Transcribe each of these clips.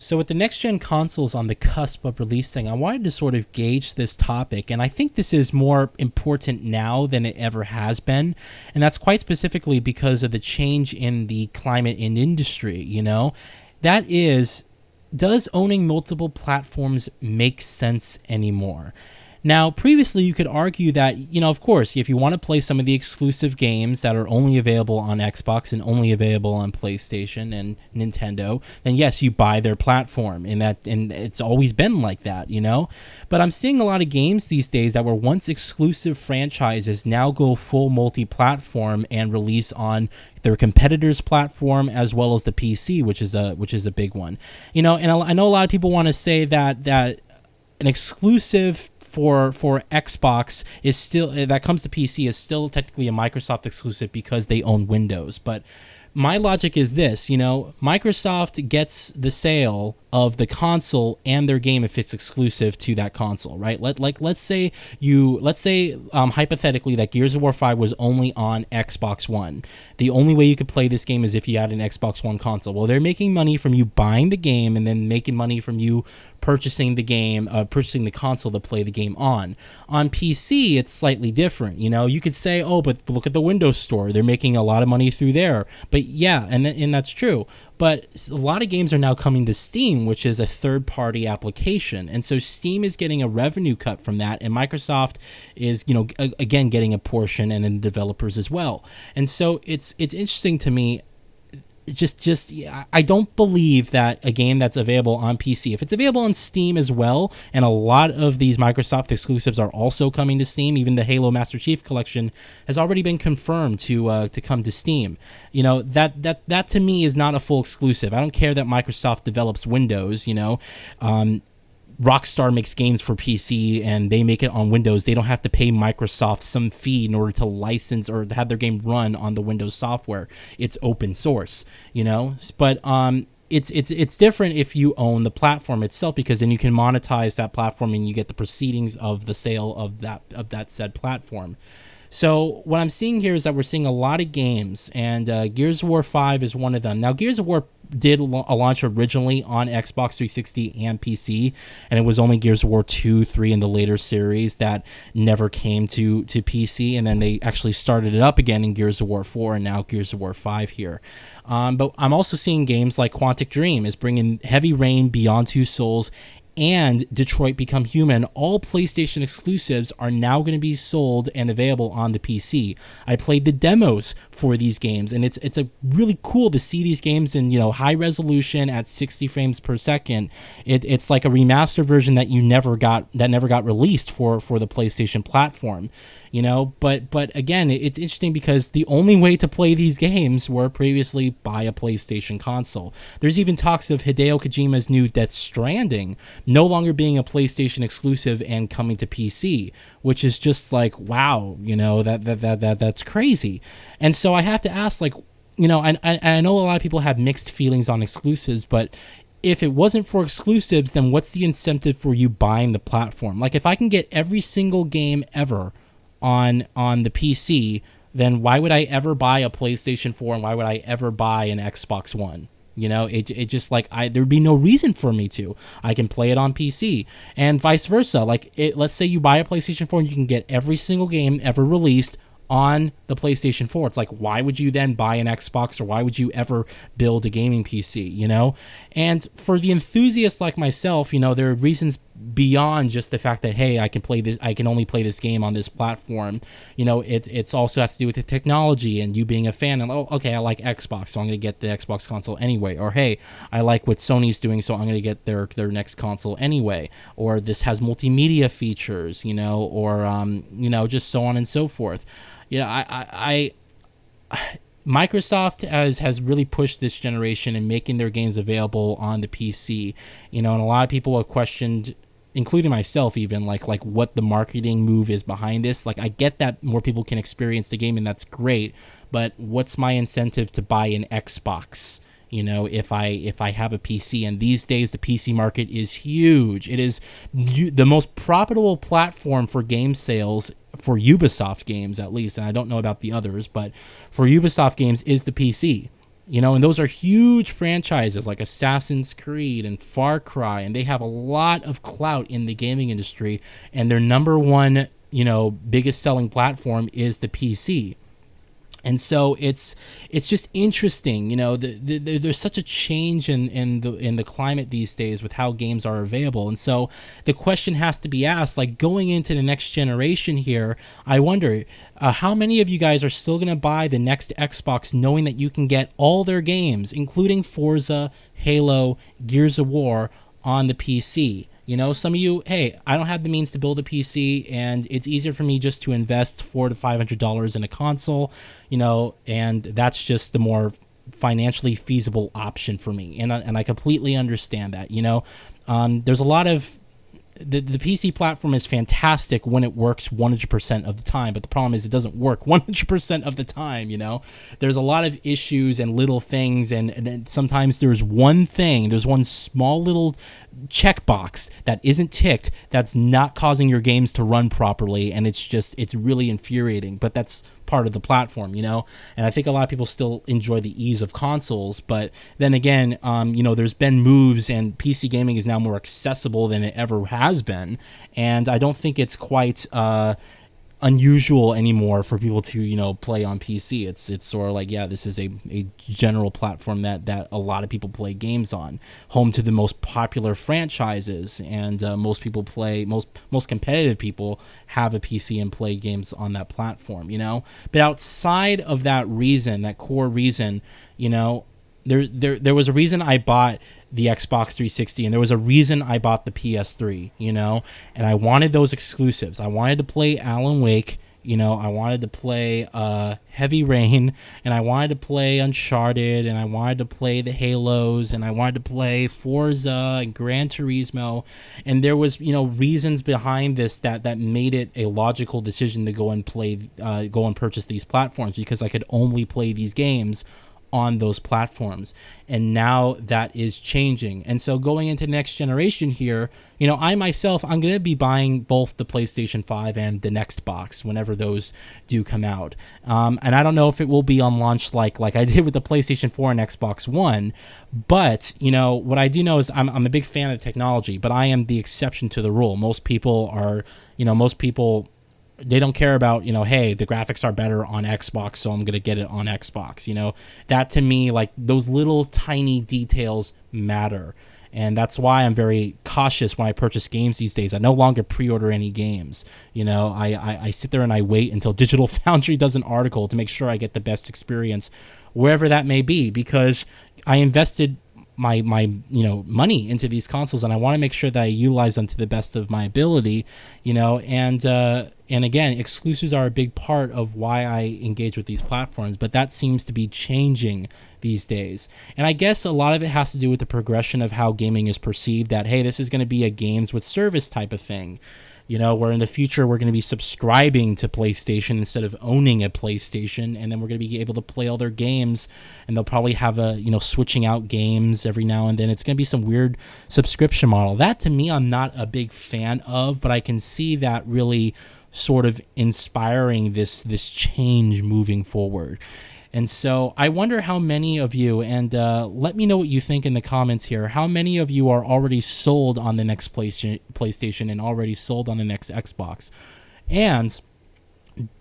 So, with the next gen consoles on the cusp of releasing, I wanted to sort of gauge this topic, and I think this is more important now than it ever has been. And that's quite specifically because of the change in the climate in industry, That is, does owning multiple platforms make sense anymore? Now, previously, you could argue that, of course, if you want to play some of the exclusive games that are only available on Xbox and only available on PlayStation and Nintendo, then yes, you buy their platform, and it's always been like that, But I'm seeing a lot of games these days that were once exclusive franchises now go full multi-platform and release on their competitors' platform as well as the PC, which is a big one, And I know a lot of people want to say that an exclusive for Xbox is still, that comes to PC, is still technically a Microsoft exclusive because they own Windows. But my logic is this, Microsoft gets the sale of the console and their game if it's exclusive to that console, right? Let's say hypothetically that Gears of War 5 was only on Xbox One. The only way you could play this game is if you had an Xbox One console. Well, they're making money from you buying the game and then making money from you purchasing the console to play the game on. On PC, it's slightly different. You could say, oh, but look at the Windows Store. They're making a lot of money through there. But yeah, and that's true. But a lot of games are now coming to Steam, which is a third-party application. And so Steam is getting a revenue cut from that, and Microsoft is, again, getting a portion, and then developers as well. And so it's interesting to me. I don't believe that a game that's available on PC, if it's available on Steam as well, and a lot of these Microsoft exclusives are also coming to Steam. Even the Halo Master Chief Collection has already been confirmed to come to Steam. That to me is not a full exclusive. I don't care that Microsoft develops Windows. Rockstar makes games for PC and they make it on Windows. They don't have to pay Microsoft some fee in order to license or to have their game run on the Windows software. It's open source, But it's different if you own the platform itself, because then you can monetize that platform and you get the proceedings of the sale of that said platform. So what I'm seeing here is that we're seeing a lot of games, and Gears of War 5 is one of them. Now, Gears of War did launch originally on Xbox 360 and PC, and it was only Gears of War 2, 3, and the later series that never came to PC, and then they actually started it up again in Gears of War 4, and now Gears of War 5 here. But I'm also seeing games like Quantic Dream is bringing Heavy Rain, Beyond Two Souls, and Detroit Become Human. All PlayStation exclusives are now going to be sold and available on the PC. I played the demos for these games, and it's a really cool to see these games in high resolution at 60 frames per second. It's like a remastered version that never got released for the PlayStation platform. But again, it's interesting because the only way to play these games were previously by a PlayStation console. There's even talks of Hideo Kojima's new Death Stranding no longer being a PlayStation exclusive and coming to PC, which is just like, wow, that's crazy. And so I have to ask, I know a lot of people have mixed feelings on exclusives, but if it wasn't for exclusives, then what's the incentive for you buying the platform? Like, if I can get every single game ever on the PC, then why would I ever buy a PlayStation 4 and why would I ever buy an Xbox One? It just there'd be no reason for me to. I can play it on PC and vice versa. Let's say you buy a PlayStation 4 and you can get every single game ever released on the PlayStation 4. It's like, why would you then buy an Xbox, or why would you ever build a gaming PC, And for the enthusiasts like myself, there are reasons beyond just the fact that, hey, I can only play this game on this platform. It's also has to do with the technology and you being a fan, and okay, I like Xbox, so I'm going to get the Xbox console anyway. Or hey, I like what Sony's doing, so I'm going to get their next console anyway. Or this has multimedia features, or just so on and so forth. Microsoft has really pushed this generation in making their games available on the PC, and a lot of people have questioned, including myself even, like what the marketing move is behind this. I get that more people can experience the game, and that's great, but what's my incentive to buy an Xbox? If I have a PC? And these days the PC market is huge. It is the most profitable platform for game sales for Ubisoft games, at least, and I don't know about the others, but for Ubisoft games is the PC. and those are huge franchises like Assassin's Creed and Far Cry, and they have a lot of clout in the gaming industry, and their number one, biggest selling platform is the PC. And so it's just interesting, there's such a change in the climate these days with how games are available. And so the question has to be asked, like, going into the next generation here, I wonder how many of you guys are still going to buy the next Xbox knowing that you can get all their games, including Forza, Halo, Gears of War, on the PC. Some of you, hey, I don't have the means to build a PC, and it's easier for me just to invest $400 to $500 in a console, and that's just the more financially feasible option for me. And I completely understand that. There's a lot of the PC platform is fantastic when it works 100% of the time, but the problem is it doesn't work 100% of the time. There's a lot of issues and little things, and sometimes there's one small little checkbox that isn't ticked that's not causing your games to run properly, and it's really infuriating. But that's part of the platform, and I think a lot of people still enjoy the ease of consoles. But then again, there's been moves, and PC gaming is now more accessible than it ever has been, and I don't think it's quite unusual anymore for people to play on PC. It's sort of like, this is a general platform that a lot of people play games on, home to the most popular franchises, and most competitive people have a PC and play games on that platform. But outside of that reason, that core reason, there was a reason I bought the Xbox 360, and there was a reason I bought the PS3, and I wanted those exclusives. I wanted to play Alan Wake, I wanted to play Heavy Rain, and I wanted to play Uncharted, and I wanted to play the Halos, and I wanted to play Forza and Gran Turismo, and there was, reasons behind this that made it a logical decision to go and purchase these platforms, because I could only play these games on those platforms. And now that is changing. And so going into next generation here, I myself, I'm going to be buying both the PlayStation 5 and the next box whenever those do come out. And I don't know if it will be on launch like I did with the PlayStation 4 and Xbox One. But, what I do know is I'm a big fan of technology, but I am the exception to the rule. Most people they don't care about, hey, the graphics are better on Xbox, so I'm going to get it on Xbox. That to me, like, those little tiny details matter. And that's why I'm very cautious when I purchase games these days. I no longer pre-order any games. I sit there and I wait until Digital Foundry does an article to make sure I get the best experience, wherever that may be, because I invested my money into these consoles, and I want to make sure that I utilize them to the best of my ability, and again, exclusives are a big part of why I engage with these platforms, but that seems to be changing these days. And I guess a lot of it has to do with the progression of how gaming is perceived, that, hey, this is going to be a games with service type of thing. Where in the future we're going to be subscribing to PlayStation instead of owning a PlayStation, and then we're going to be able to play all their games, and they'll probably have switching out games every now and then. It's going to be some weird subscription model. That, to me, I'm not a big fan of, but I can see that really sort of inspiring this change moving forward. And so I wonder how many of you, and let me know what you think in the comments here, how many of you are already sold on the next PlayStation and already sold on the next Xbox? And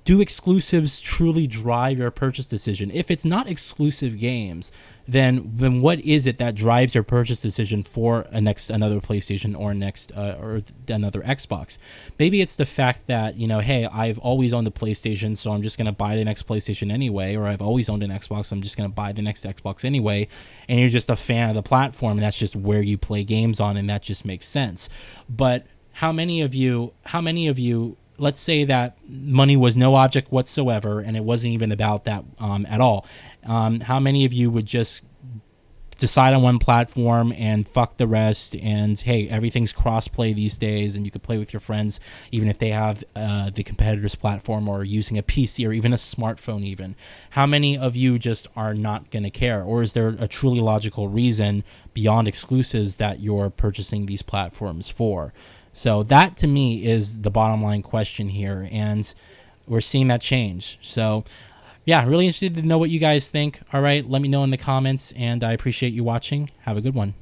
do exclusives truly drive your purchase decision? If it's not exclusive games, then what is it that drives your purchase decision for another PlayStation or another Xbox? Maybe it's the fact that, hey, I've always owned a PlayStation, so I'm just going to buy the next PlayStation anyway, or I've always owned an Xbox, so I'm just going to buy the next Xbox anyway, and you're just a fan of the platform, and that's just where you play games on, and that just makes sense. But how many of you, let's say that money was no object whatsoever, and it wasn't even about that at all. How many of you would just decide on one platform and fuck the rest, and hey, everything's cross-play these days, and you could play with your friends even if they have the competitor's platform or using a PC or even a smartphone even? How many of you just are not going to care? Or is there a truly logical reason beyond exclusives that you're purchasing these platforms for? So that, to me, is the bottom line question here, and we're seeing that change. So yeah, really interested to know what you guys think. All right, let me know in the comments, and I appreciate you watching. Have a good one.